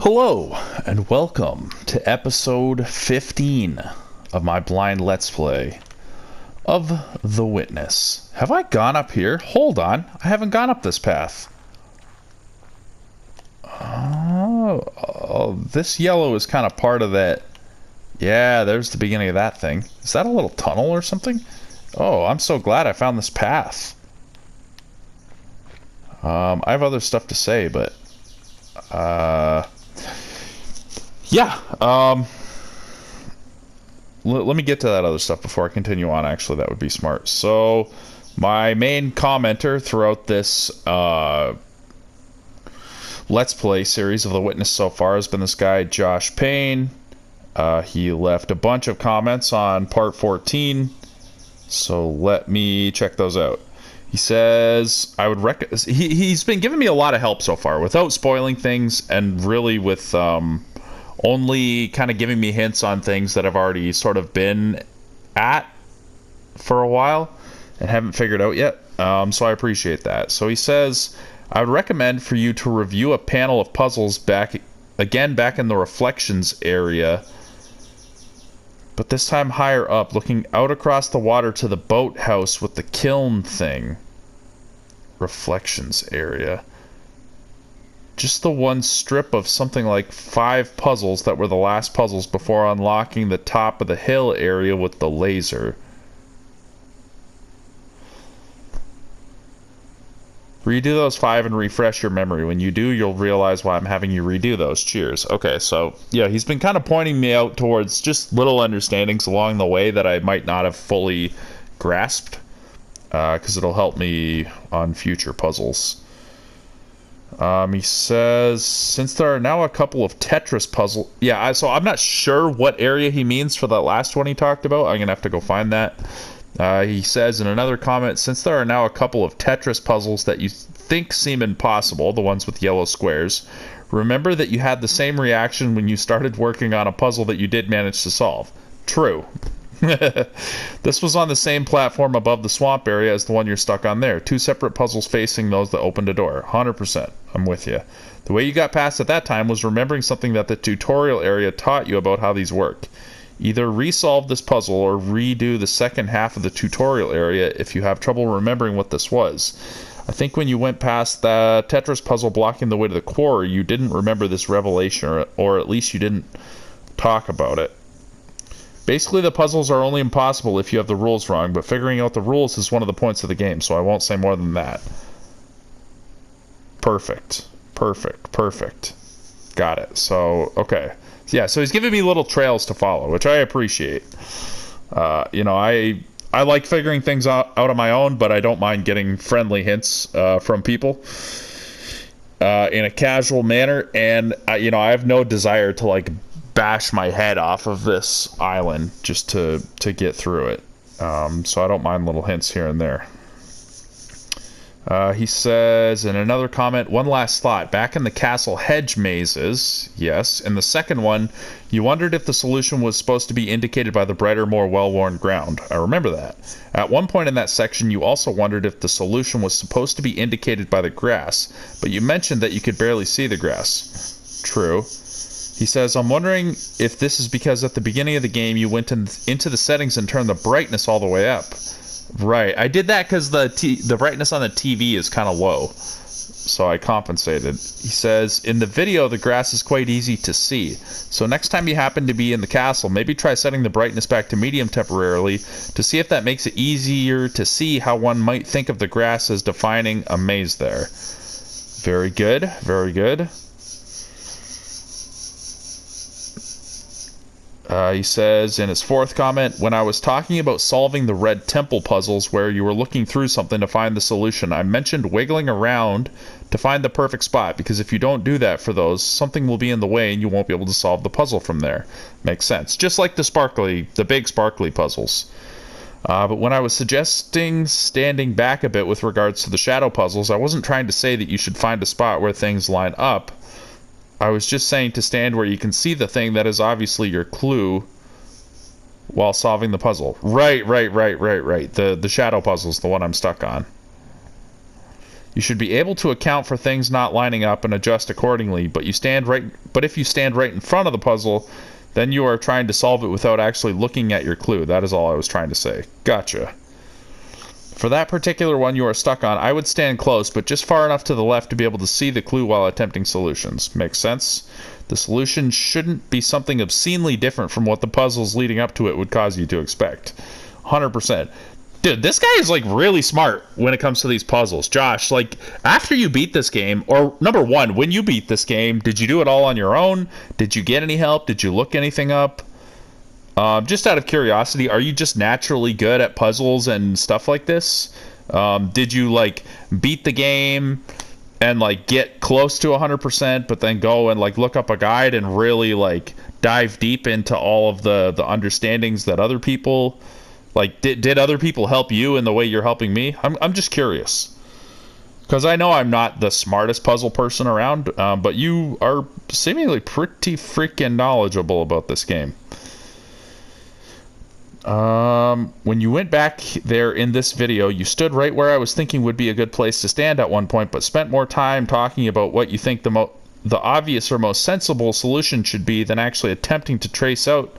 Hello, and welcome to episode 15 of my blind Let's Play of The Witness. Have I gone up here? Hold on, I haven't gone up this path. Oh, this yellow is kind of part of that. Yeah, there's the beginning of that thing. Is that a little tunnel or something? Oh, I'm so glad I found this path. I have other stuff to say, but... yeah, let me get to that other stuff before I continue on. Actually, that would be smart. So, my main commenter throughout this Let's Play series of The Witness so far has been this guy, Josh Payne. He left a bunch of comments on part 14, so let me check those out. He says, I would he's been giving me a lot of help so far, without spoiling things, and really with, only kind of giving me hints on things that I've already sort of been at for a while and haven't figured out yet. So I appreciate that. So he says, I would recommend for you to review a panel of puzzles back in the reflections area, but this time higher up, looking out across the water to the boathouse with the kiln thing. Reflections area. Just the one strip of something like 5 puzzles that were the last puzzles before unlocking the top of the hill area with the laser. Redo those 5 and refresh your memory. When you do, you'll realize why I'm having you redo those. Cheers. Okay, so, yeah, he's been kind of pointing me out towards just little understandings along the way that I might not have fully grasped, because it'll help me on future puzzles. He says, since there are now a couple of Tetris puzzles... Yeah, so I'm not sure what area he means for that last one he talked about. I'm going to have to go find that. He says in another comment, since there are now a couple of Tetris puzzles that you think seem impossible, the ones with yellow squares, remember that you had the same reaction when you started working on a puzzle that you did manage to solve. True. This was on the same platform above the swamp area as the one you're stuck on there. 2 separate puzzles facing those that opened a door. 100%. I'm with you. The way you got past at that time was remembering something that the tutorial area taught you about how these work. Either resolve this puzzle or redo the second half of the tutorial area if you have trouble remembering what this was. I think when you went past the Tetris puzzle blocking the way to the quarry, you didn't remember this revelation, or at least you didn't talk about it. Basically, the puzzles are only impossible if you have the rules wrong, but figuring out the rules is one of the points of the game, so I won't say more than that. Perfect. Perfect. Perfect. Got it. So, okay. Yeah, so he's giving me little trails to follow, which I appreciate. You know, I like figuring things out on my own, but I don't mind getting friendly hints from people in a casual manner, and, you know, I have no desire to, like, bash my head off of this island just to get through it. So I don't mind little hints here and there. He says in another comment, one last thought. Back in the castle hedge mazes, yes, in the second one, you wondered if the solution was supposed to be indicated by the brighter, more well-worn ground. I remember that. At one point in that section, you also wondered if the solution was supposed to be indicated by the grass, but you mentioned that you could barely see the grass. True. He says, I'm wondering if this is because at the beginning of the game you went into the settings and turned the brightness all the way up. Right. I did that because the brightness on the TV is kind of low, so I compensated. He says, in the video, the grass is quite easy to see. So next time you happen to be in the castle, maybe try setting the brightness back to medium temporarily to see if that makes it easier to see how one might think of the grass as defining a maze there. Very good. Very good. He says in his fourth comment, when I was talking about solving the red temple puzzles where you were looking through something to find the solution, I mentioned wiggling around to find the perfect spot, because if you don't do that for those, something will be in the way and you won't be able to solve the puzzle from there. Makes sense. Just like the big sparkly puzzles. But when I was suggesting standing back a bit with regards to the shadow puzzles, I wasn't trying to say that you should find a spot where things line up. I was just saying to stand where you can see the thing that is obviously your clue while solving the puzzle. Right. The shadow puzzle's the one I'm stuck on. You should be able to account for things not lining up and adjust accordingly, but if you stand right in front of the puzzle, then you are trying to solve it without actually looking at your clue. That is all I was trying to say. Gotcha. For that particular one you are stuck on, I would stand close, but just far enough to the left to be able to see the clue while attempting solutions. Makes sense? The solution shouldn't be something obscenely different from what the puzzles leading up to it would cause you to expect. 100%. Dude, this guy is, like, really smart when it comes to these puzzles. Josh, like, after you beat this game, or number one, when you beat this game, did you do it all on your own? Did you get any help? Did you look anything up? Just out of curiosity, are you just naturally good at puzzles and stuff like this? Did you, like, beat the game and, like, get close to 100%, but then go and, like, look up a guide and really, like, dive deep into all of the understandings that other people... Like, did other people help you in the way you're helping me? I'm just curious. Because I know I'm not the smartest puzzle person around, but you are seemingly pretty freaking knowledgeable about this game. When you went back there in this video, you stood right where I was thinking would be a good place to stand at one point, but spent more time talking about what you think the obvious or most sensible solution should be than actually attempting to trace out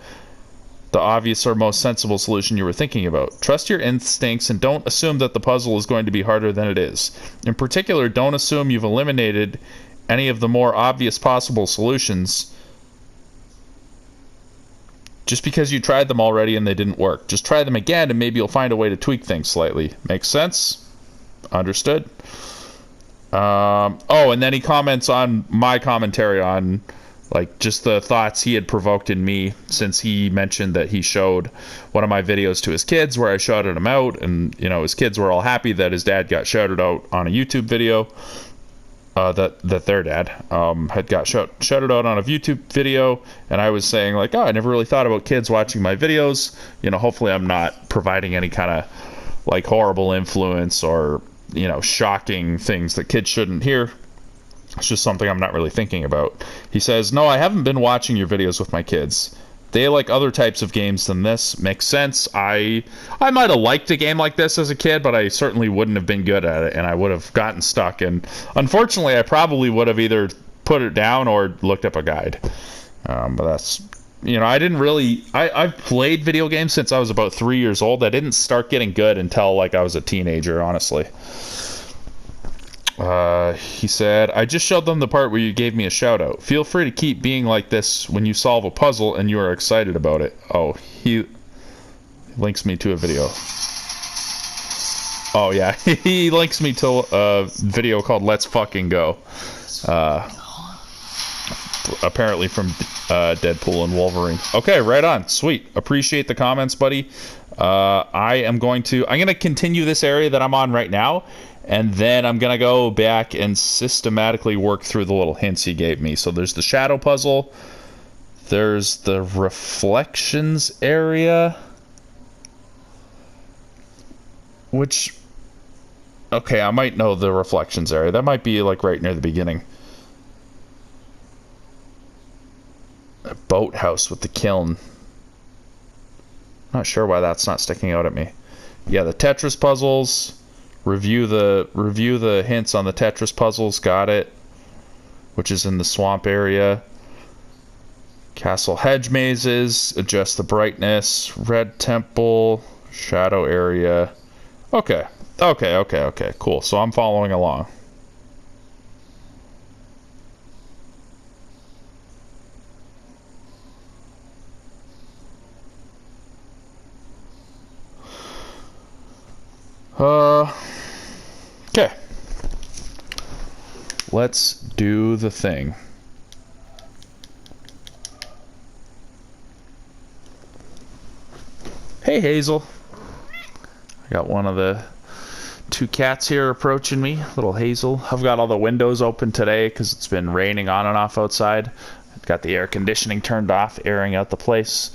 the obvious or most sensible solution you were thinking about. Trust your instincts and don't assume that the puzzle is going to be harder than it is. In particular, don't assume you've eliminated any of the more obvious possible solutions just because you tried them already and they didn't work. Just try them again and maybe you'll find a way to tweak things slightly. Makes sense? Understood? Oh, and then he comments on my commentary on, like, just the thoughts he had provoked in me, since he mentioned that he showed one of my videos to his kids where I shouted him out, and, you know, his kids were all happy that his dad got shouted out on a YouTube video, that their dad had got shouted out on a YouTube video, and I was saying, like, oh, I never really thought about kids watching my videos. You know, hopefully I'm not providing any kind of, like, horrible influence or, you know, shocking things that kids shouldn't hear. It's just something I'm not really thinking about. He says, no, I haven't been watching your videos with my kids. They like other types of games than this. Makes sense. I might have liked a game like this as a kid, but I certainly wouldn't have been good at it, and I would have gotten stuck. And unfortunately, I probably would have either put it down or looked up a guide. But that's, you know, I didn't really... I've played video games since I was about 3 years old. I didn't start getting good until, like, I was a teenager, honestly. He said, I just showed them the part where you gave me a shout out. Feel free to keep being like this when you solve a puzzle and you are excited about it. Oh, he links me to a video. Oh yeah, he links me to a video called Let's Fucking Go. Apparently from Deadpool and Wolverine. Okay, right on. Sweet. Appreciate the comments, buddy. I'm going to continue this area that I'm on right now. And then I'm going to go back and systematically work through the little hints he gave me. So there's the shadow puzzle. There's the reflections area. Which... Okay, I might know the reflections area. That might be, like, right near the beginning. A boathouse with the kiln. Not sure why that's not sticking out at me. Yeah, the Tetris puzzles... Review the hints on the Tetris puzzles. Got it. Which is in the swamp area. Castle hedge mazes. Adjust the brightness. Red temple. Shadow area. Okay. Cool. So I'm following along. Okay. Let's do the thing. Hey, Hazel. I got one of the two cats here approaching me. Little Hazel. I've got all the windows open today because it's been raining on and off outside. I've got the air conditioning turned off, airing out the place.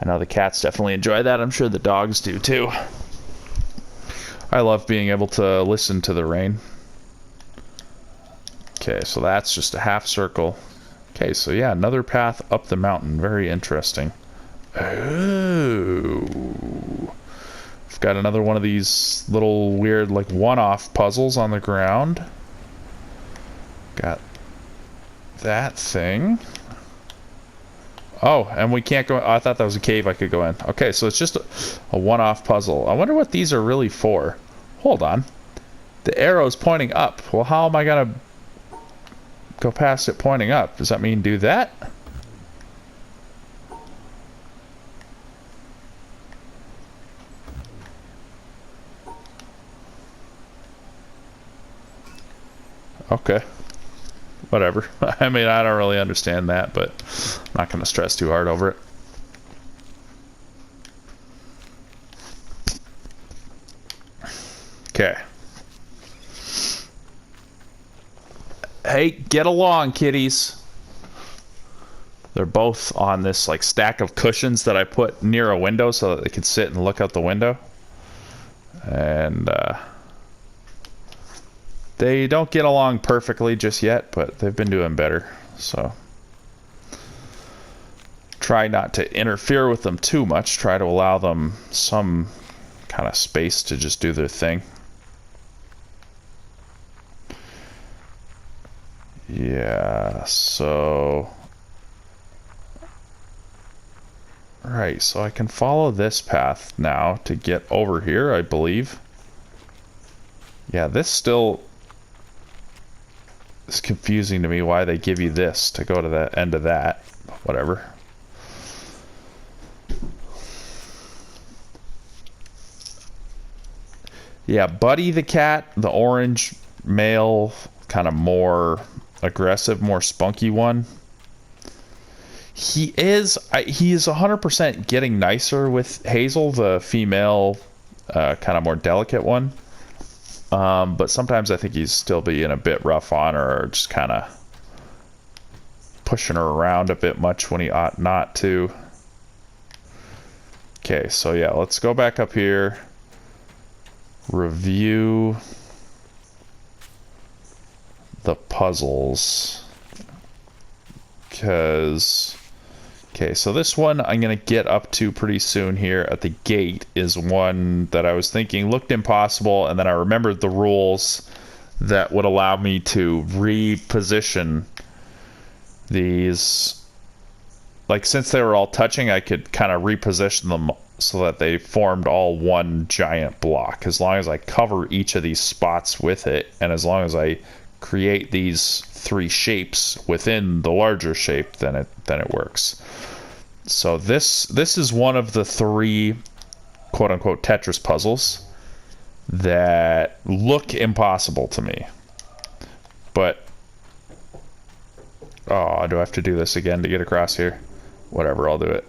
I know the cats definitely enjoy that. I'm sure the dogs do too. I love being able to listen to the rain. Okay, so that's just a half circle. Okay, so yeah, another path up the mountain. Very interesting. Oh. I've got another one of these little weird, like, one-off puzzles on the ground. Got that thing. Oh, and we can't go... Oh, I thought that was a cave I could go in. Okay, so it's just a one-off puzzle. I wonder what these are really for. Hold on. The arrow's pointing up. Well, how am I gonna go past it pointing up? Does that mean do that? Okay. Whatever. I mean, I don't really understand that, but I'm not gonna stress too hard over it. Okay. Hey, get along, kitties. They're both on this like stack of cushions that I put near a window so that they can sit and look out the window. And they don't get along perfectly just yet, but they've been doing better. So try not to interfere with them too much. Try to allow them some kind of space to just do their thing. Yeah, so... Right, so I can follow this path now to get over here, I believe. Yeah, this still is confusing to me why they give you this to go to the end of that. Whatever. Yeah, Buddy the cat, the orange male, kind of more aggressive, more spunky one. He is 100% getting nicer with Hazel, the female, kind of more delicate one. But sometimes I think he's still being a bit rough on her, or just kind of pushing her around a bit much when he ought not to. Okay, so yeah, let's go back up here. Review the puzzles. Because... Okay, so this one I'm going to get up to pretty soon here at the gate is one that I was thinking looked impossible, and then I remembered the rules that would allow me to reposition these. Like, since they were all touching, I could kind of reposition them so that they formed all one giant block. As long as I cover each of these spots with it, and as long as I create these three shapes within the larger shape, then it works. So this is one of the three quote-unquote Tetris puzzles that look impossible to me. But oh, do I have to do this again to get across here? Whatever, I'll do it.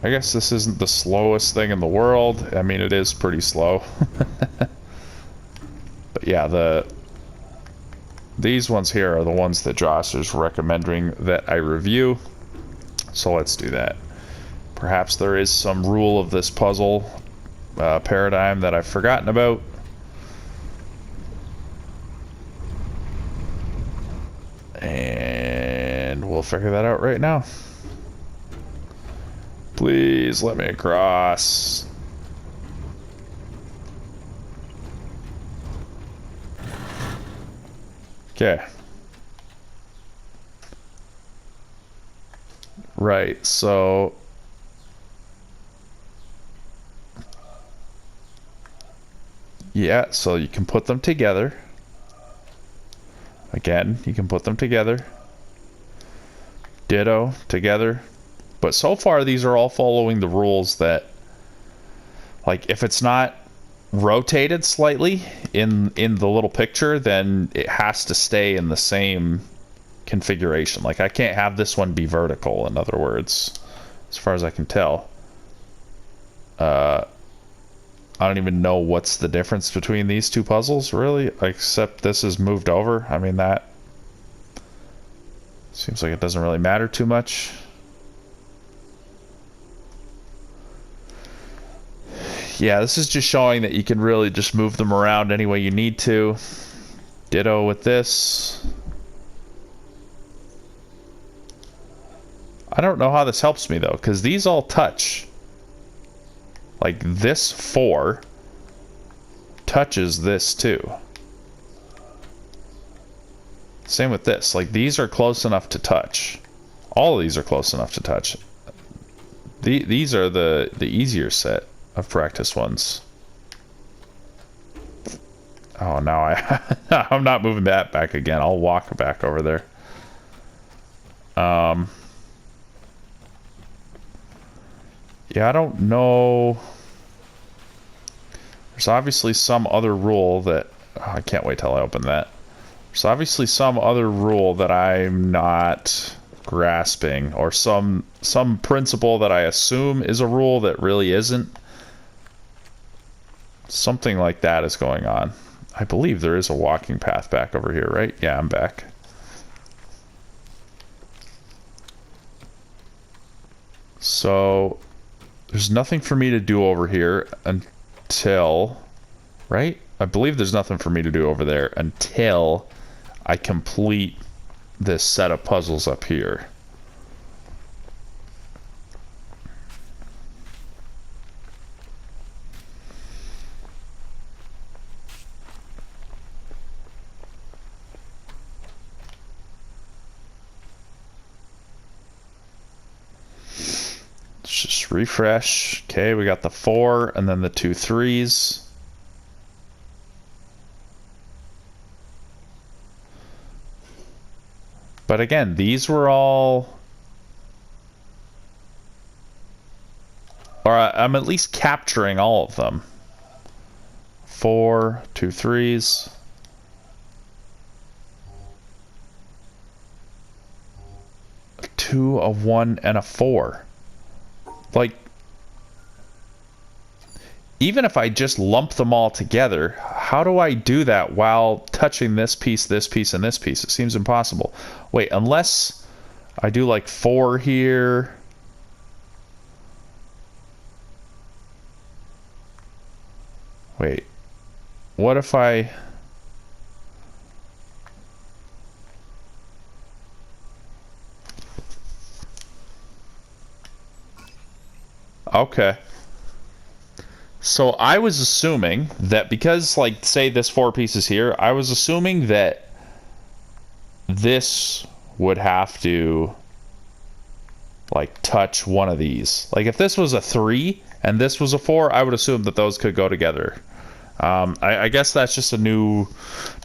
I guess this isn't the slowest thing in the world. I mean, it is pretty slow. But yeah, these ones here are the ones that Josh is recommending that I review. So let's do that. Perhaps there is some rule of this puzzle paradigm that I've forgotten about. And we'll figure that out right now. Please let me across. Okay. Right, so... Yeah, so you can put them together. Again, you can put them together. Ditto, together. But so far, these are all following the rules that, like, if it's not rotated slightly in the little picture, then it has to stay in the same configuration. Like, I can't have this one be vertical, in other words, as far as I can tell. I don't even know what's the difference between these two puzzles, really, except this is moved over. I mean, that seems like it doesn't really matter too much. yeah, this is just showing that you can really just move them around any way you need to. Ditto with this. I don't know how this helps me though, because these all touch. Like this 4 touches this too. Same with this. Like these are close enough to touch. All of these are close enough to touch. These are the easier set of practice ones. Oh, now I'm not moving that back again. I'll walk back over there. Yeah, I don't know. There's obviously some other rule that... Oh, I can't wait till I open that. There's obviously some other rule that I'm not grasping, or some principle that I assume is a rule that really isn't. Something like that is going on. I believe there is a walking path back over here, right? Yeah, I'm back. So there's nothing for me to do over here until, right? I believe there's nothing for me to do over there until I complete this set of puzzles up here. Let's just refresh. Okay, we got the 4 and then the 2 3s. But again, these were all... Or I'm at least capturing all of them. 4, 2 3s. A 2, a 1, and a 4. Like, even if I just lump them all together, how do I do that while touching this piece, and this piece? It seems impossible. Wait, unless I do like 4 here. Wait, what if I... Okay. So I was assuming that because, like, say this 4 pieces here, I was assuming that this would have to, like, touch one of these. Like, if this was a 3 and this was a 4, I would assume that those could go together. I guess that's just a new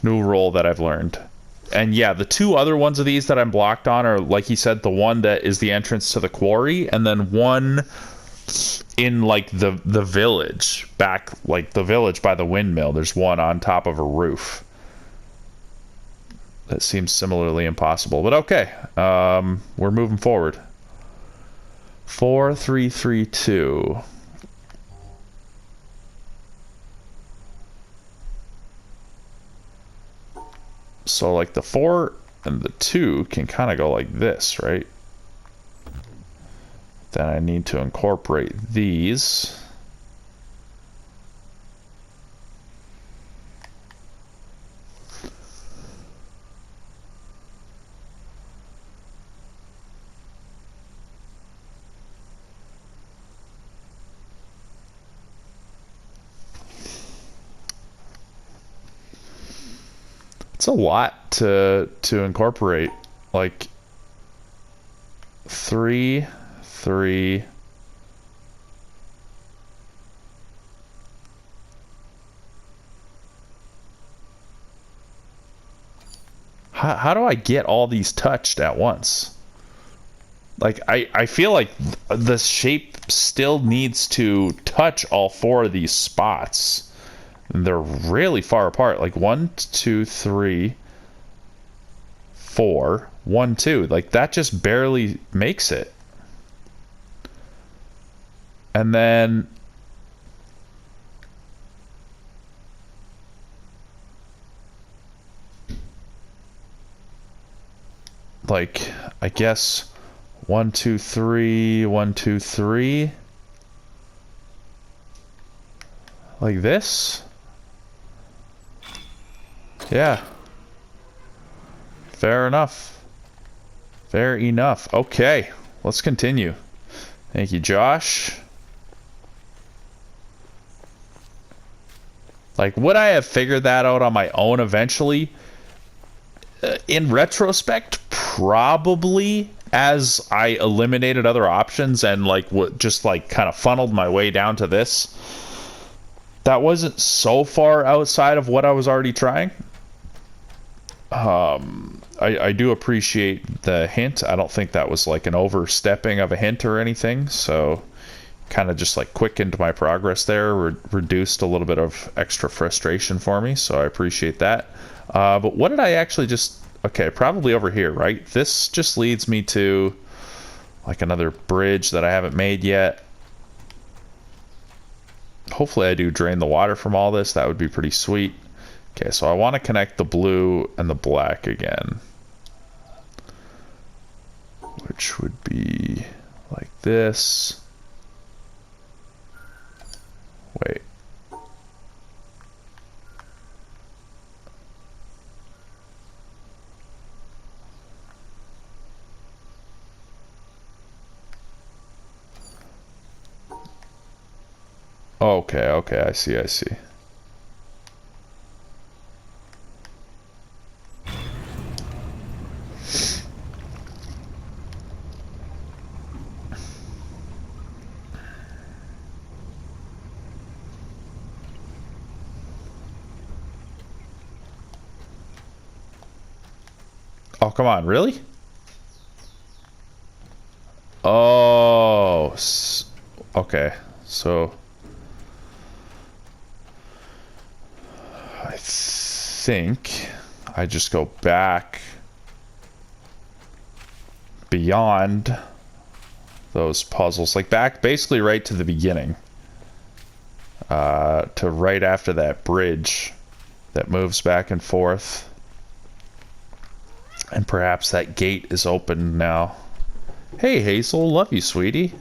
rule that I've learned. And yeah, the 2 other ones of these that I'm blocked on are, like he said, the one that is the entrance to the quarry, and then one in like the village back, like the village by the windmill. There's one on top of a roof that seems similarly impossible, but okay. We're moving forward. 4 3 3 2. So like the 4 and the 2 can kind of go like this, right? Then I need to incorporate these. It's a lot to incorporate. Like 3 3. How do I get all these touched at once? Like, I feel like the shape still needs to touch all 4 of these spots. And they're really far apart. Like 1 2 3 4 1 2. Like, that just barely makes it. And then like, I guess 1 2 3 1 2 3. Like this? Yeah. Fair enough. Fair enough. Okay. Let's continue. Thank you, Josh. Like, would I have figured that out on my own eventually? In retrospect, probably, as I eliminated other options and like just like kind of funneled my way down to this. That wasn't so far outside of what I was already trying. I do appreciate the hint. I don't think that was like an overstepping of a hint or anything. So kind of just like quickened my progress there, reduced a little bit of extra frustration for me. So I appreciate that. But what did I actually just... Okay, probably over here, right? This just leads me to like another bridge that I haven't made yet. Hopefully I do drain the water from all this. That would be pretty sweet. Okay, so I want to connect the blue and the black again. Which would be like this. Wait. Okay, okay, I see, I see. Oh, come on, really? Oh, okay, so I think I just go back beyond those puzzles, like back basically right to the beginning, to right after that bridge that moves back and forth. And perhaps that gate is open now. Hey, Hazel, love you, sweetie.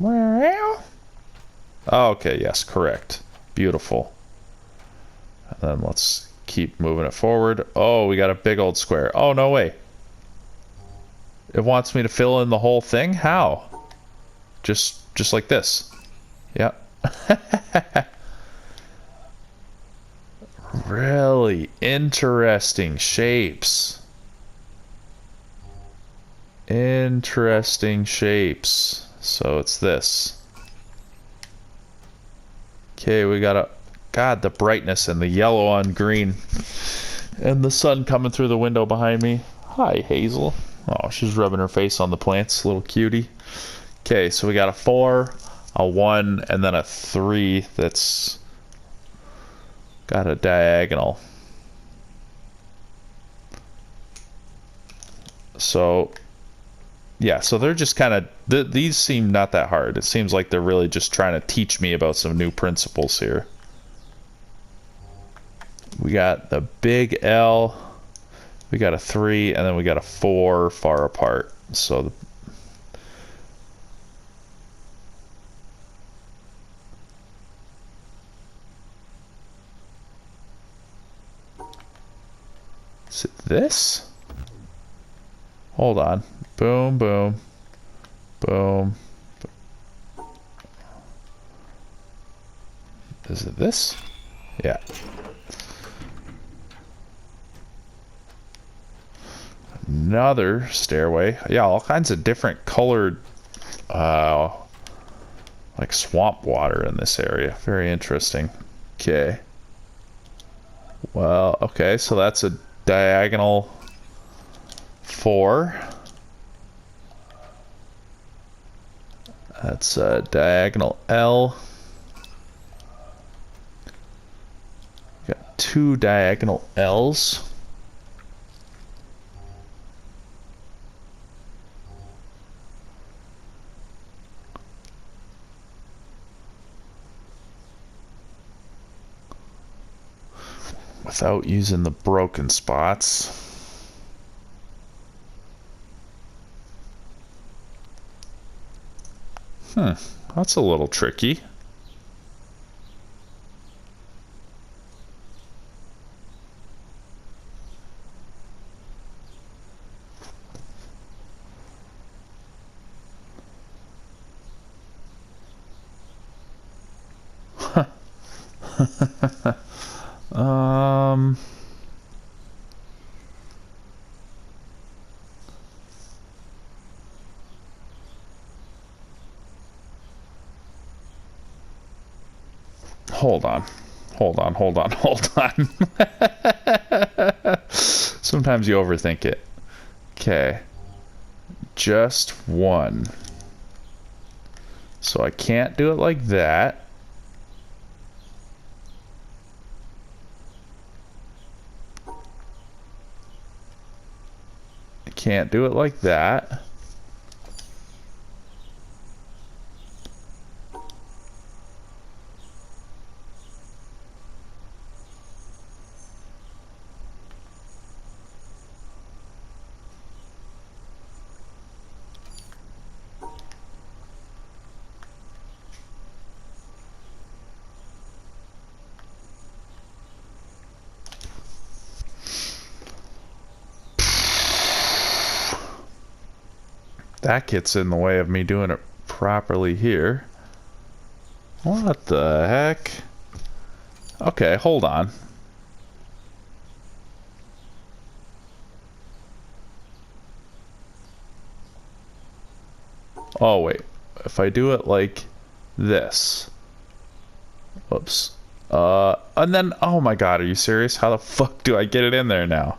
Oh, okay, yes, correct. Beautiful. And then let's keep moving it forward. Oh, we got a big old square. Oh, no way. It wants me to fill in the whole thing? How? Just like this. Yep. Really interesting shapes. Interesting shapes. So it's this. Okay, we got a... God, the brightness and the yellow on green. And the sun coming through the window behind me. Hi, Hazel. Oh, she's rubbing her face on the plants. Little cutie. Okay, so we got a 4, a 1, and then a 3 that's got a diagonal. So... yeah, so they're just kind of... these seem not that hard. It seems like they're really just trying to teach me about some new principles here. We got the big L. We got a 3, and then we got a 4 far apart. So... is it this? Hold on. Boom, boom, boom. Is it this? Yeah. Another stairway. Yeah, all kinds of different colored, like swamp water in this area. Very interesting. Okay. Well, okay, so that's a diagonal 4. That's a diagonal L. Got 2 diagonal L's. Without using the broken spots. That's a little tricky. Um... Hold on. Hold on, hold on, hold on. Sometimes you overthink it. Okay. Just one. So I can't do it like that. I can't do it like that. That gets in the way of me doing it properly here. What the heck? Okay, hold on. Oh, wait. If I do it like this. Whoops. And then, oh my god, are you serious? How the fuck do I get it in there now?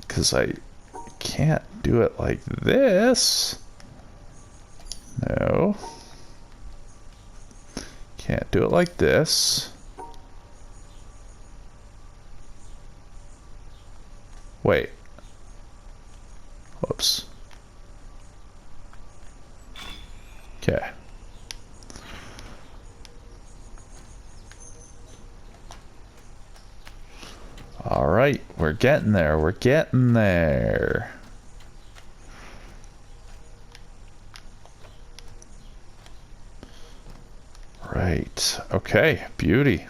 Because I can't do it like this. No. Can't do it like this. Wait. Whoops. Okay. All right, we're getting there. We're getting there. Right. Okay, beauty.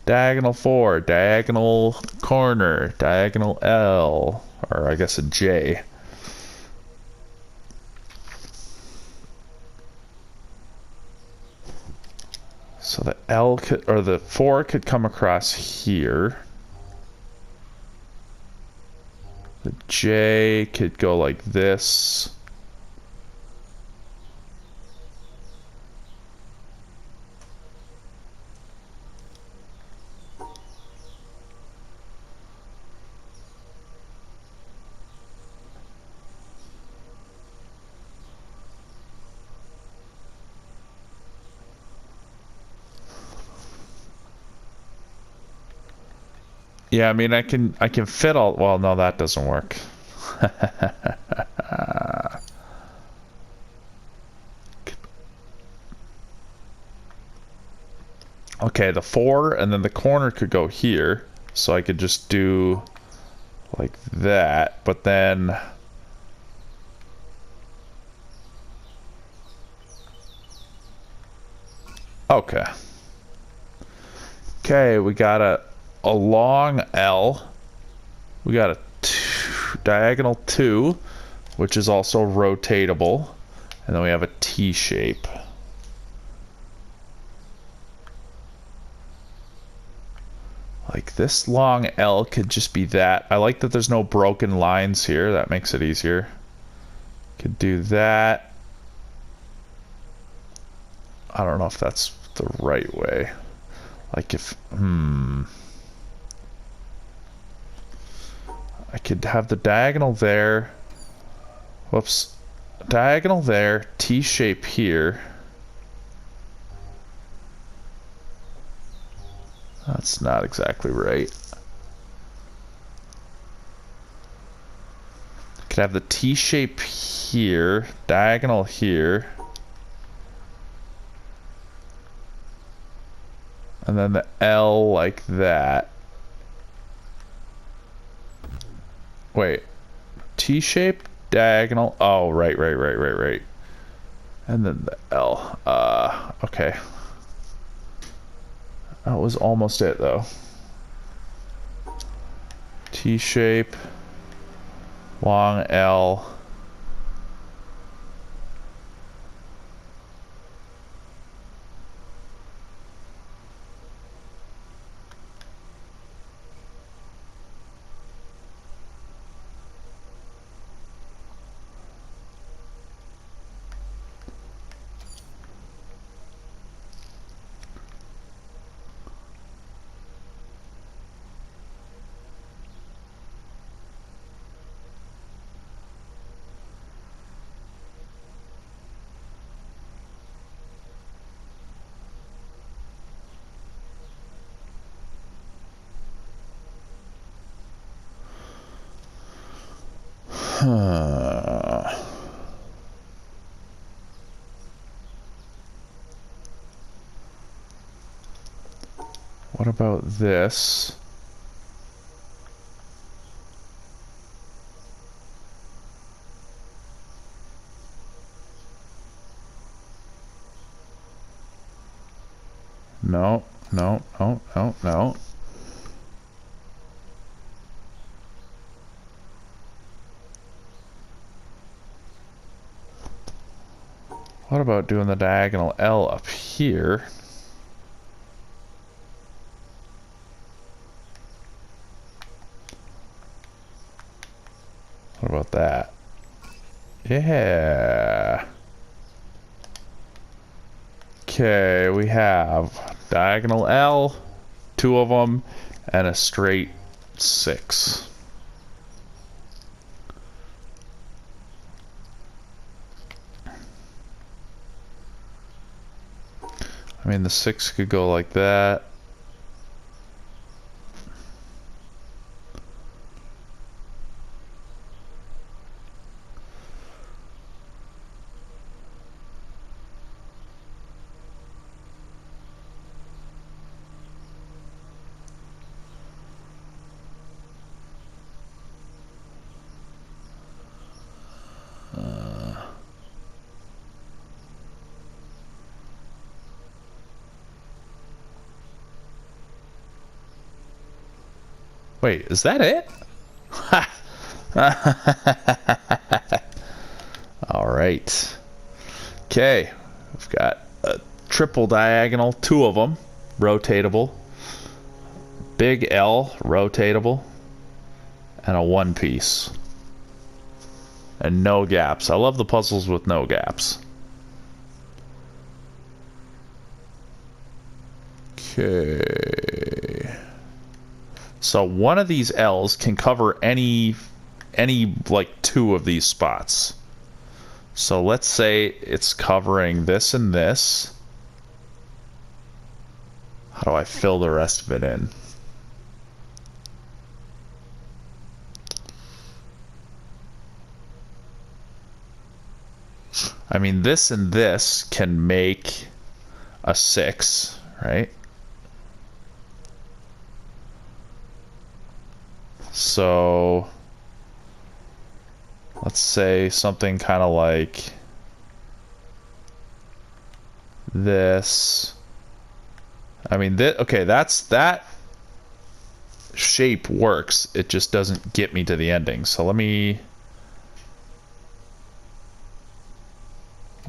Diagonal 4, diagonal corner, diagonal L, or I guess a J. So the L could, or the 4 could come across here. The J could go like this. Yeah, I mean, I can fit all. Well, no, that doesn't work. Okay, the 4, and then the corner could go here, so I could just do like that. But then, okay, okay, we got a long L. We got a diagonal 2, which is also rotatable. And then we have a T shape. Like this long L could just be that. I like that there's no broken lines here. That makes it easier. Could do that. I don't know if that's the right way. Like if, I could have the diagonal there. Whoops. Diagonal there. T shape here. That's not exactly right. Could have the T shape here. Diagonal here. And then the L like that. Wait. T-shape, diagonal. Oh, right. And then the L. Okay. That was almost it, though. T-shape. Long L. What about this? No, no, no, no, no. What about doing the diagonal L up here? What about that? Yeah. Okay, we have diagonal L, 2 of them, and a straight 6. I mean, the 6 could go like that. Wait, is that it? All right. Okay, we've got a triple diagonal, 2 of them, rotatable. Big L, rotatable. And a 1 piece. And no gaps. I love the puzzles with no gaps. Okay. So one of these L's can cover any like 2 of these spots. So let's say it's covering this and this. How do I fill the rest of it in? I mean, this and this can make a 6, right? So let's say something kind of like this. I mean, okay, that shape works. It just doesn't get me to the ending. So let me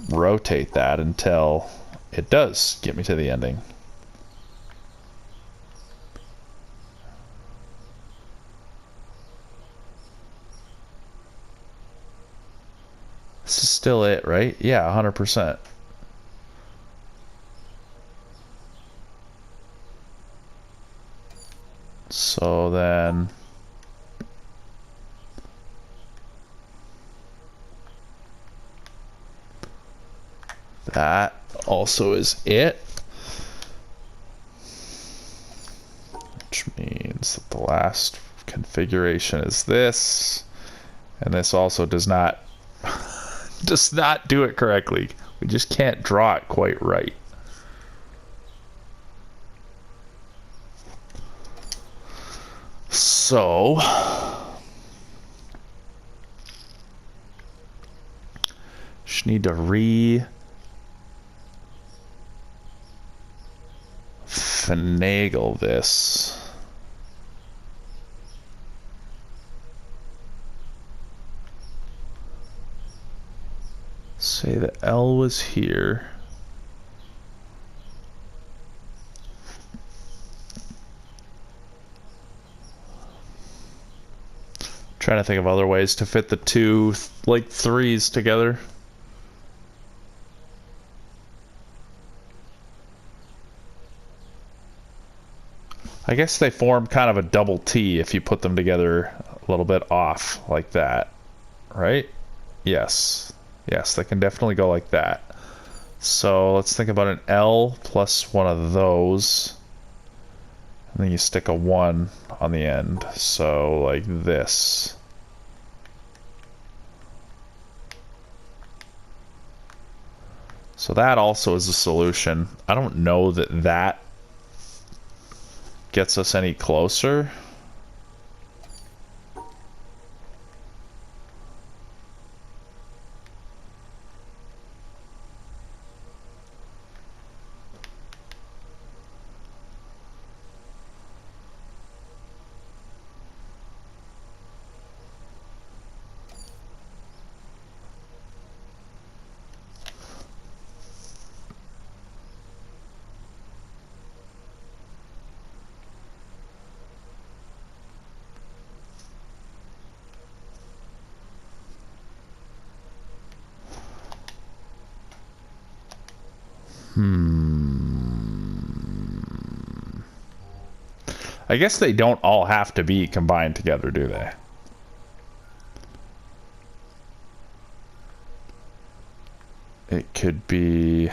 rotate that until it does get me to the ending. This is still it, right? Yeah, 100%. So then that also is it. Which means that the last configuration is this. And this also does not do it correctly. We just can't draw it quite right. So just need to finagle this. Say the L was here. Trying to think of other ways to fit the 2 like 3s together. I guess they form kind of a double T if you put them together a little bit off like that, right? Yes. Yes, they can definitely go like that. So let's think about an L plus one of those. And then you stick a 1 on the end. So like this. So that also is a solution. I don't know that that gets us any closer. I guess they don't all have to be combined together, do they? It could be...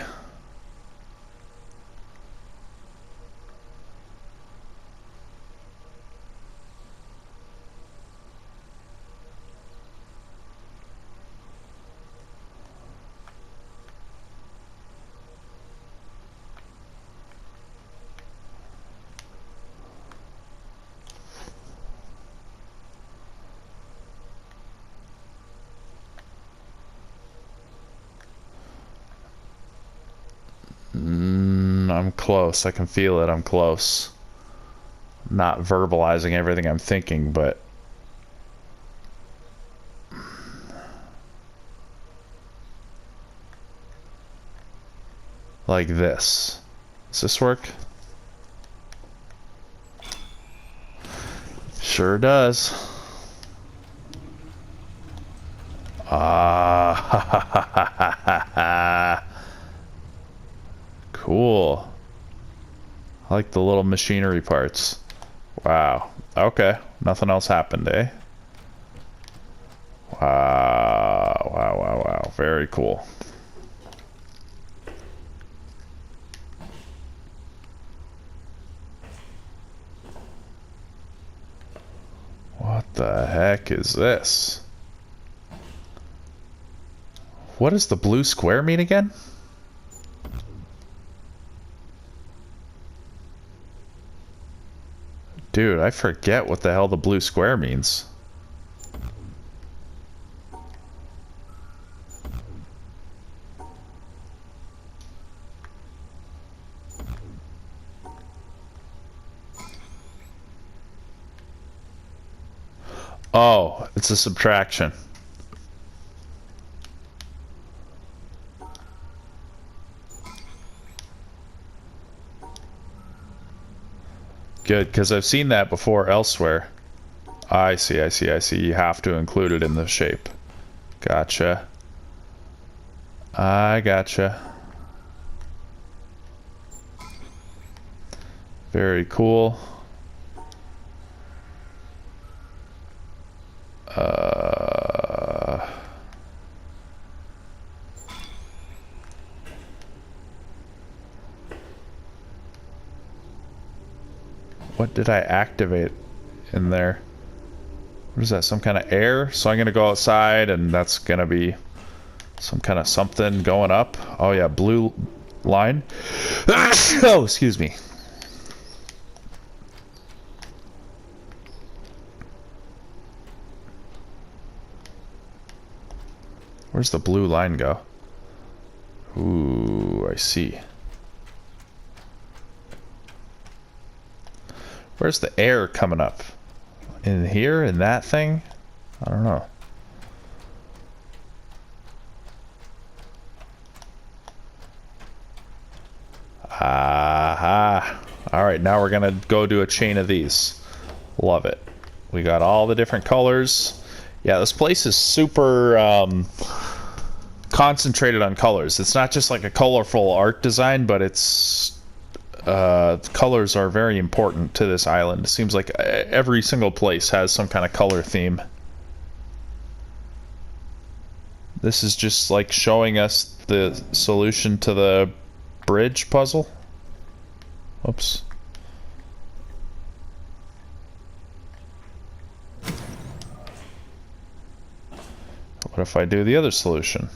I'm close. I can feel it. I'm close. Not verbalizing everything I'm thinking, but... like this. Does this work? Sure does. Cool. I like the little machinery parts. Wow. Okay. Nothing else happened, eh? Wow. Wow, wow, wow. Very cool. What the heck is this? What does the blue square mean again? Dude, I forget what the hell the blue square means. Oh, it's a subtraction. Good, because I've seen that before elsewhere. I see, I see, I see. You have to include it in the shape. Gotcha. I gotcha. Very cool. What did I activate in there? What is that? Some kind of air? So I'm gonna go outside and that's gonna be some kind of something going up. Oh yeah, blue line. Oh, excuse me. Where's the blue line go? Ooh, I see. Where's the air coming up? In here? In that thing? I don't know. Aha. Alright, now we're gonna go do a chain of these. Love it. We got all the different colors. Yeah, this place is super concentrated on colors. It's not just like a colorful art design, but it's colors are very important to this island. It seems like every single place has some kind of color theme. This is just like showing us the solution to the bridge puzzle. Oops. What if I do the other solution?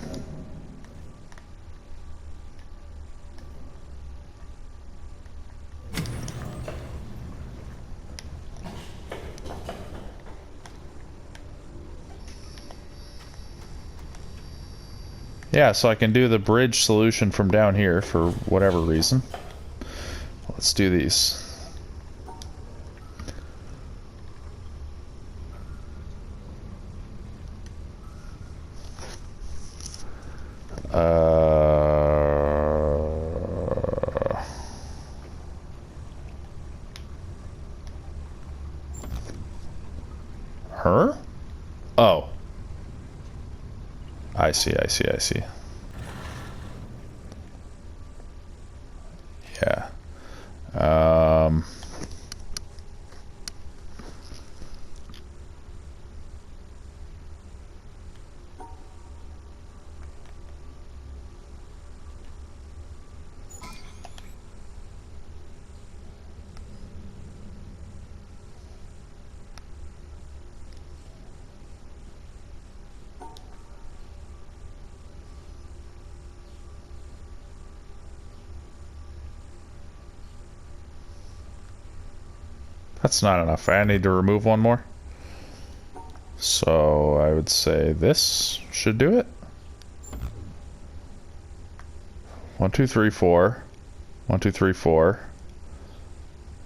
Yeah, so I can do the bridge solution from down here for whatever reason. Let's do these. Her? Oh. I see, I see, I see. Yeah. That's not enough. I need to remove one more. So I would say this should do it. 1, 2, 3, 4. 1, 2, 3, 4.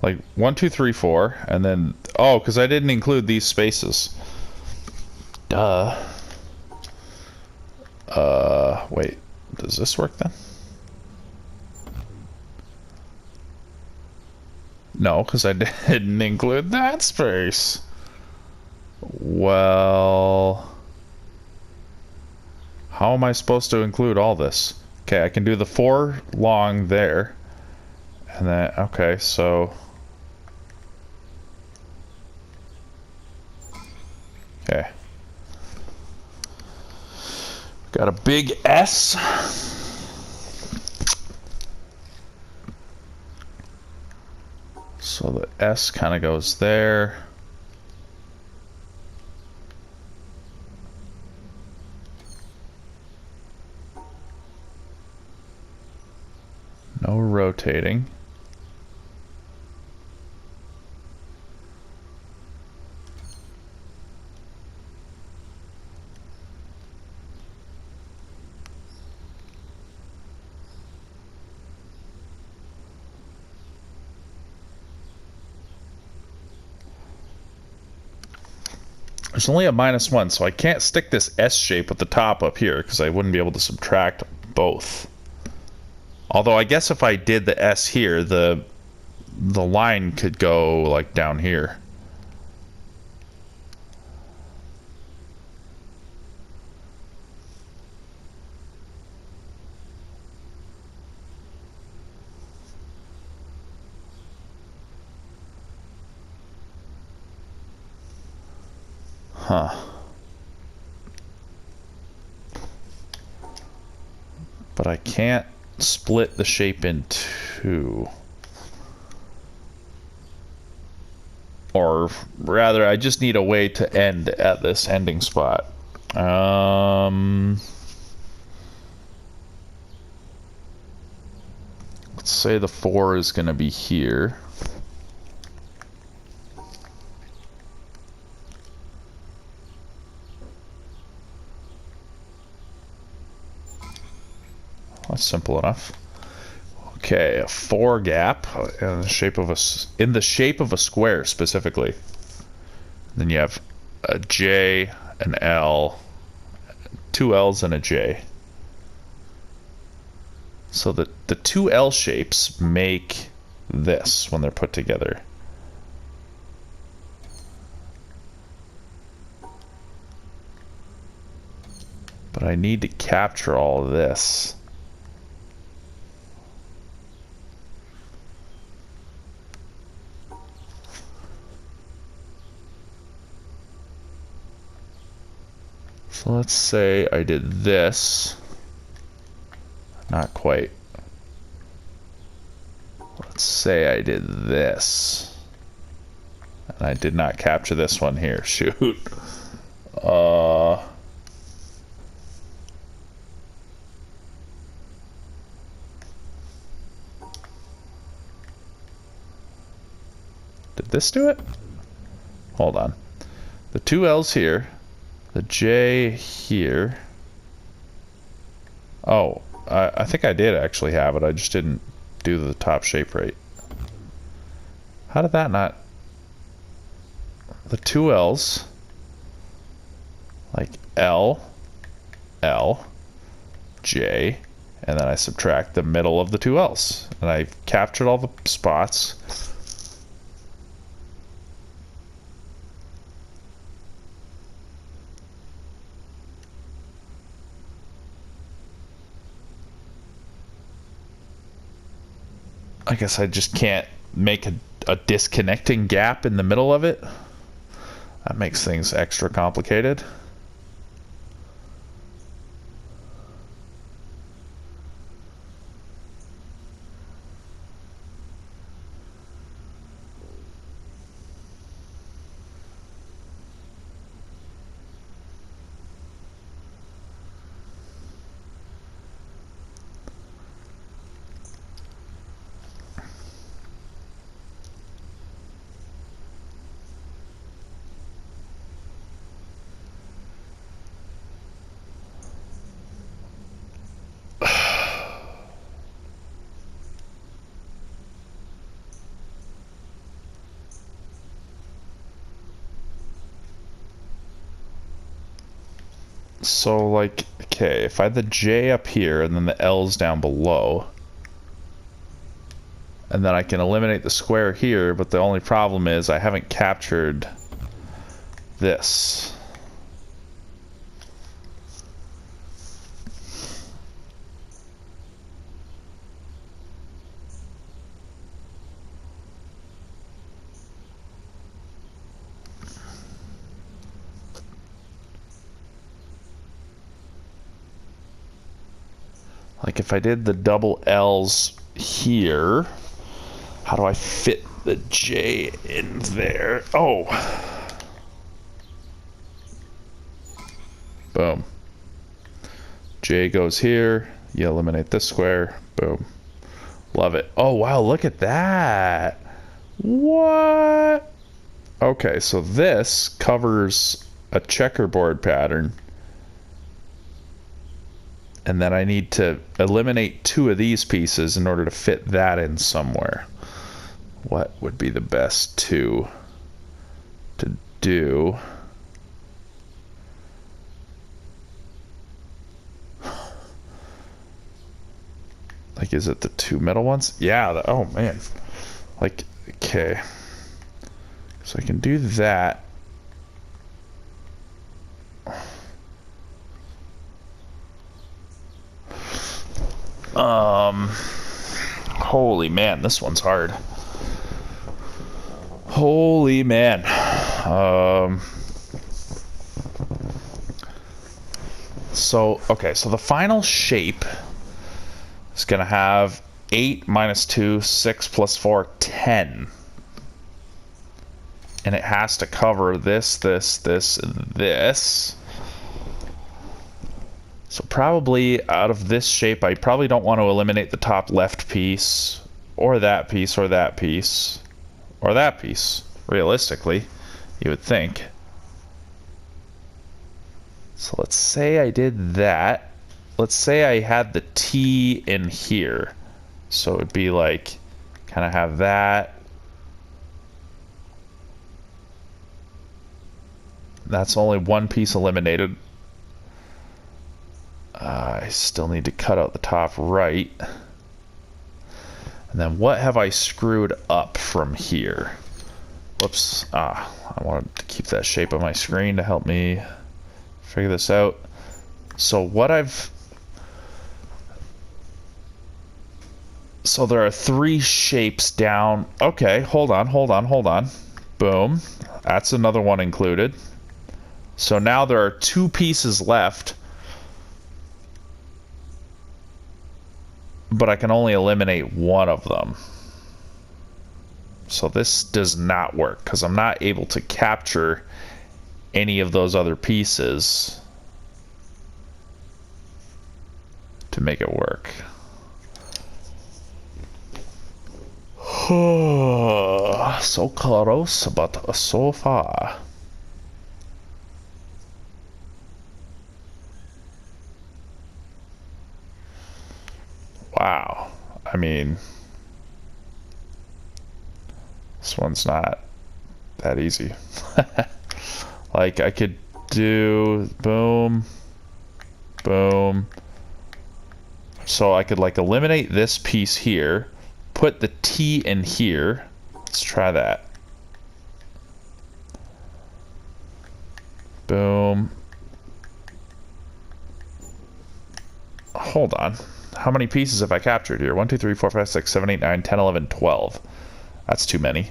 Like 1, 2, 3, 4, and then because I didn't include these spaces. Duh. Wait. Does this work then? No, because I didn't include that space. Well, how am I supposed to include all this? Okay, I can do the 4 long there. And then, okay, so... Okay. Got a big S. So the S kind of goes there. No rotating. There's only a -1, so I can't stick this S shape with the top up here because I wouldn't be able to subtract both. Although I guess if I did the S here, the line could go like down here. Huh. But I can't split the shape in two. Or rather, I just need a way to end at this ending spot. Let's say the 4 is going to be here. That's simple enough. Okay, a 4 gap in the shape of a square specifically. Then you have a J, an L, 2 L's and a J. So the 2 L shapes make this when they're put together. But I need to capture all of this. So let's say I did this. Not quite. Let's say I did this. And I did not capture this one here. Shoot. Did this do it? Hold on. The 2 L's here. The J here. Oh, I think I did actually have it. I just didn't do the top shape right. How did that not... The two L's. Like L, L, J, and then I subtract the middle of the two L's. And I captured all the spots. I guess I just can't make a disconnecting gap in the middle of it. That makes things extra complicated. So, like, okay, if I had the J up here and then the L's down below, and then I can eliminate the square here, but the only problem is I haven't captured this. Like if I did the double L's here, how do I fit the J in there? Oh. Boom. J goes here. You eliminate this square. Boom. Love it. Oh, wow. Look at that. What? Okay, so this covers a checkerboard pattern. And then I need to eliminate two of these pieces in order to fit that in somewhere. What would be the best two to do? Like, is it the two middle ones? Yeah, oh man. Like, okay. So I can do that. Holy man, this one's hard. Holy man. So, okay, so the final shape is going to have 8 minus 2, 6 plus 4, 10. And it has to cover this, this, this, and this. So probably out of this shape, I probably don't want to eliminate the top left piece, or that piece, or that piece, or that piece, realistically, you would think. So let's say I did that. Let's say I had the T in here. So it would be like, kind of have that. That's only one piece eliminated. I still need to cut out the top right. And then what have I screwed up from here? Whoops. I wanted to keep that shape on my screen to help me figure this out. So what I've... So there are 3 shapes down. Okay, hold on. Boom. That's another one included. So now there are 2 pieces left. But I can only eliminate one of them. So this does not work because I'm not able to capture any of those other pieces to make it work. So close, but so far. Wow. I mean, this one's not that easy. Like, I could do boom, boom. So I could, like, eliminate this piece here, put the T in here. Let's try that. Boom. Hold on. How many pieces have I captured here? 1, 2, 3, 4, 5, 6, 7, 8, 9, 10, 11, 12. That's too many.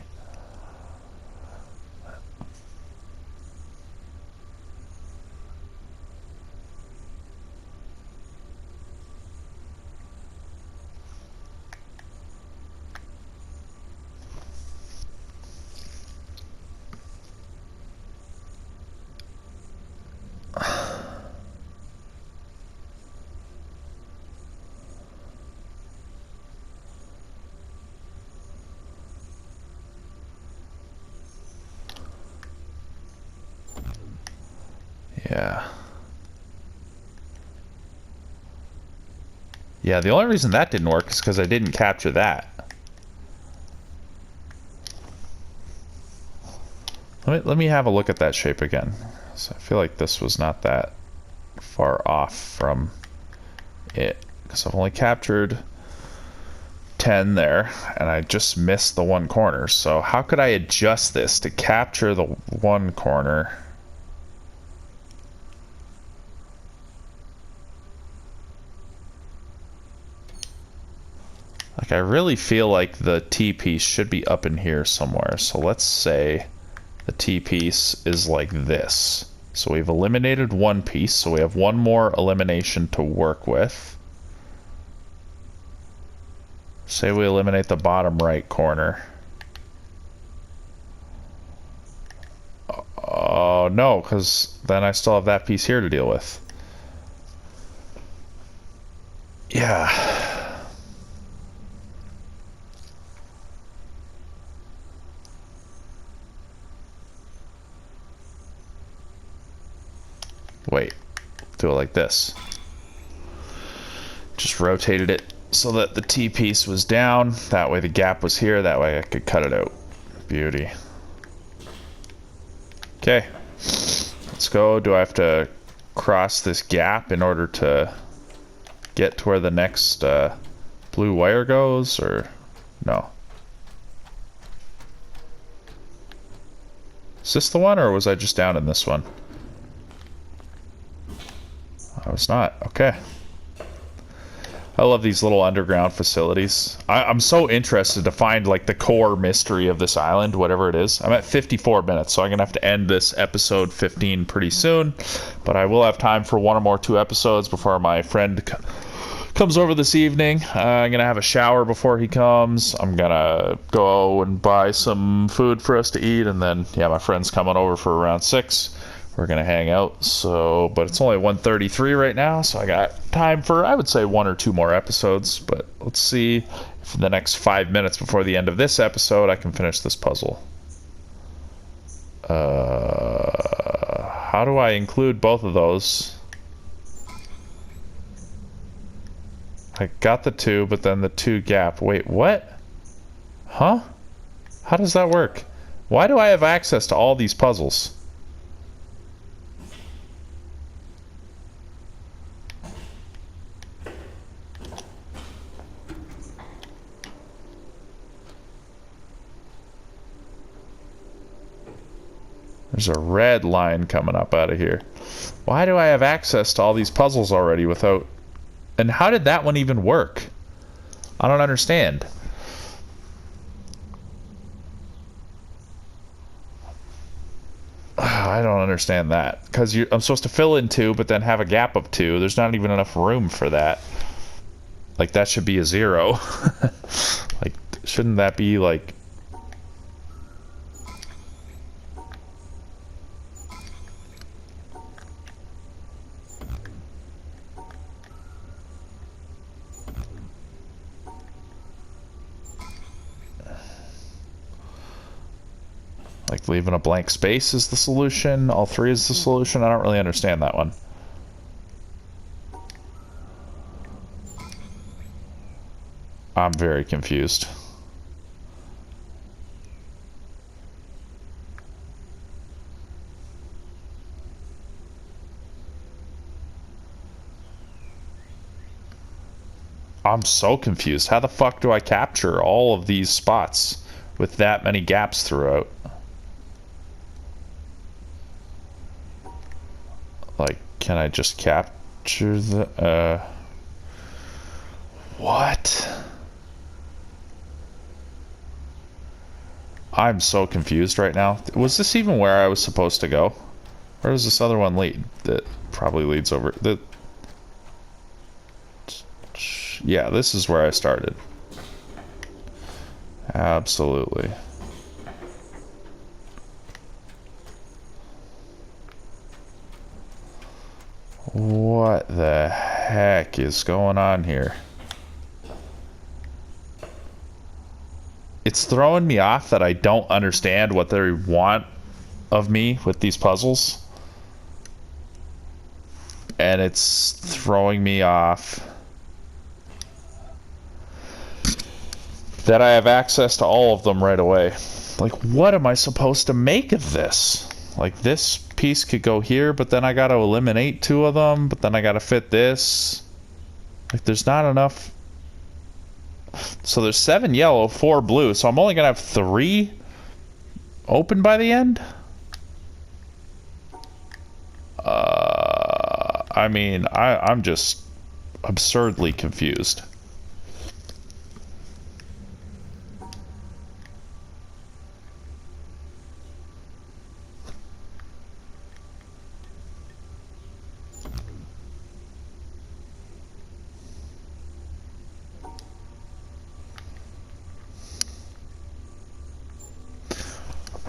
Yeah. Yeah, the only reason that didn't work is because I didn't capture that. Let me have a look at that shape again. So I feel like this was not that far off from it, because I've only captured 10 there, and I just missed the one corner. So how could I adjust this to capture the one corner? Like, I really feel like the T piece should be up in here somewhere. So let's say the T piece is like this. So we've eliminated one piece, so we have one more elimination to work with. Say we eliminate the bottom right corner. Oh, no, because then I still have that piece here to deal with. Yeah. Wait, do it like this. Just rotated it so that the T piece was down. That way the gap was here. That way I could cut it out. Beauty. Okay. Let's go. Do I have to cross this gap in order to get to where the next blue wire goes, or no? Is this the one, or was I just down in this one? I was not. Okay. I love these little underground facilities. I'm so interested to find, like, the core mystery of this island, whatever it is. I'm at 54 minutes, so I'm going to have to end this episode 15 pretty soon. But I will have time for one or more 2 episodes before my friend comes over this evening. I'm going to have a shower before he comes. I'm going to go and buy some food for us to eat. And then, yeah, my friend's coming over for around 6. We're gonna hang out, so, but it's only 1:33 right now, so I got time for, I would say, 1 or 2 more episodes. But let's see if in the next 5 minutes before the end of this episode I can finish this puzzle. How do I include both of those? I got the 2, but then the 2 gap. Wait, what? Huh? How does that work? Why do I have access to all these puzzles? There's a red line coming up out of here. Why do I have access to all these puzzles already without... And how did that one even work? I don't understand. I don't understand that. Because I'm supposed to fill in 2, but then have a gap of 2. There's not even enough room for that. Like, that should be a 0. Like, shouldn't that be, like... Like, leaving a blank space is the solution? All 3 is the solution? I don't really understand that one. I'm very confused. I'm so confused. How the fuck do I capture all of these spots with that many gaps throughout? Like, can I just capture the, what? I'm so confused right now. Was this even where I was supposed to go? Where does this other one lead? That probably leads over... Yeah, this is where I started. Absolutely. What the heck is going on here? It's throwing me off that I don't understand what they want of me with these puzzles. And it's throwing me off that I have access to all of them right away. Like, what am I supposed to make of this? Like, this piece could go here, but then I gotta eliminate 2 of them, but then I gotta fit this. Like, there's not enough. So there's 7 yellow, 4 blue, so I'm only gonna have 3 open by the end? I mean, I'm just absurdly confused.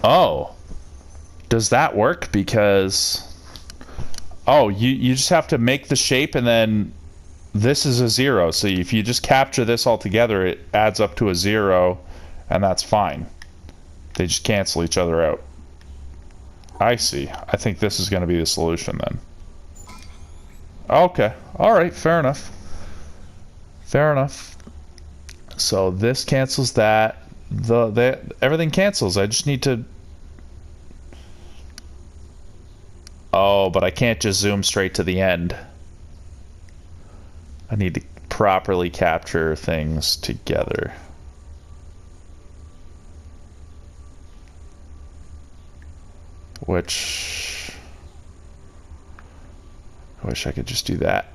Oh, does that work? Because, oh, you just have to make the shape, and then this is a 0. So if you just capture this all together, it adds up to a 0, and that's fine. They just cancel each other out. I see. I think this is going to be the solution then. Okay. All right. Fair enough. Fair enough. So this cancels that. Everything cancels. I just need to... Oh, but I can't just zoom straight to the end. I need to properly capture things together. Which... I wish I could just do that.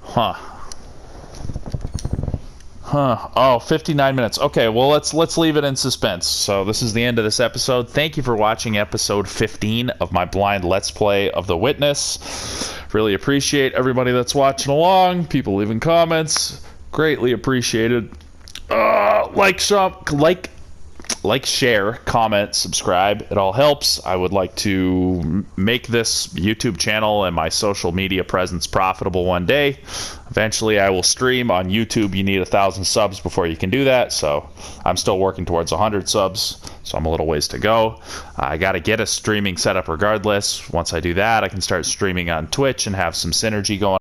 Huh. Huh. Oh, 59 minutes. Okay, well, let's leave it in suspense. So this is the end of this episode. Thank you for watching episode 15 of my blind Let's Play of The Witness. Really appreciate everybody that's watching along. People leaving comments. Greatly appreciated. Like, share, comment, subscribe. It all helps. I would like to make this YouTube channel and my social media presence profitable one day. Eventually, I will stream on YouTube. You need 1,000 subs before you can do that. So I'm still working towards 100 subs. So I'm a little ways to go. I got to get a streaming setup regardless. Once I do that, I can start streaming on Twitch and have some synergy going.